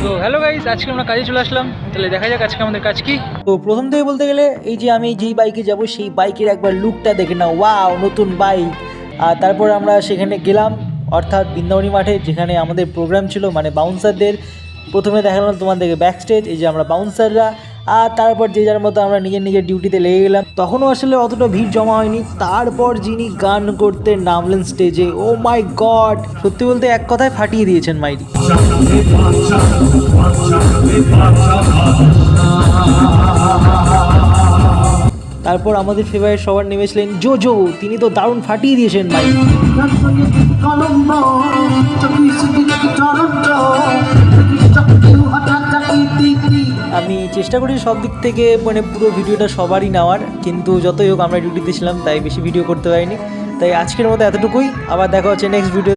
তো hello guys, আজকে আমরা কাজে চলে আসলাম। তাহলে দেখা যাক আজকে আমাদের কাজ কি। তো প্রথম থেকে বলতে গেলে এই যে আমি যেই বাইকে যাব সেই বাইকের একবার লুকটা দেখে নাও, ওয়াও নতুন বাইক। আর তারপর আমরা সেখানে গেলাম, অর্থাৎ বৃন্দাবনী মাঠে, যেখানে আমাদের প্রোগ্রাম ছিল, মানে বাউন্সারদের। প্রথমে দেখালাম তোমাদেরকে ব্যাক স্টেজ, এই যে আমরা বাউন্সাররা। আর তারপর যে যার মতো আমরা নিজের নিজের ডিউটিতে লেগে গেলাম। তখনও আসলে অতটা ভিড় জমা হয়নি। তারপর যিনি গান করতে নামলেন স্টেজে, ও মাই গড, সত্যি বলতে এক কথায় ফাটিয়ে দিয়েছেন মাইরি। তারপর আমাদের ফেভারিট সবার নেমেছিলেন জোজো, তিনি তো দারুণ ফাটিয়ে দিয়েছেন ভাই। আমি চেষ্টা করি সব দিক থেকে মানে পুরো ভিডিওটা সবারই নেওয়ার, কিন্তু যতই হোক আমরা ডিউটিতে ছিলাম তাই বেশি ভিডিও করতে পারিনি। তাই আজকের মতো এতটুকুই, আবার দেখা হচ্ছে নেক্সট ভিডিও।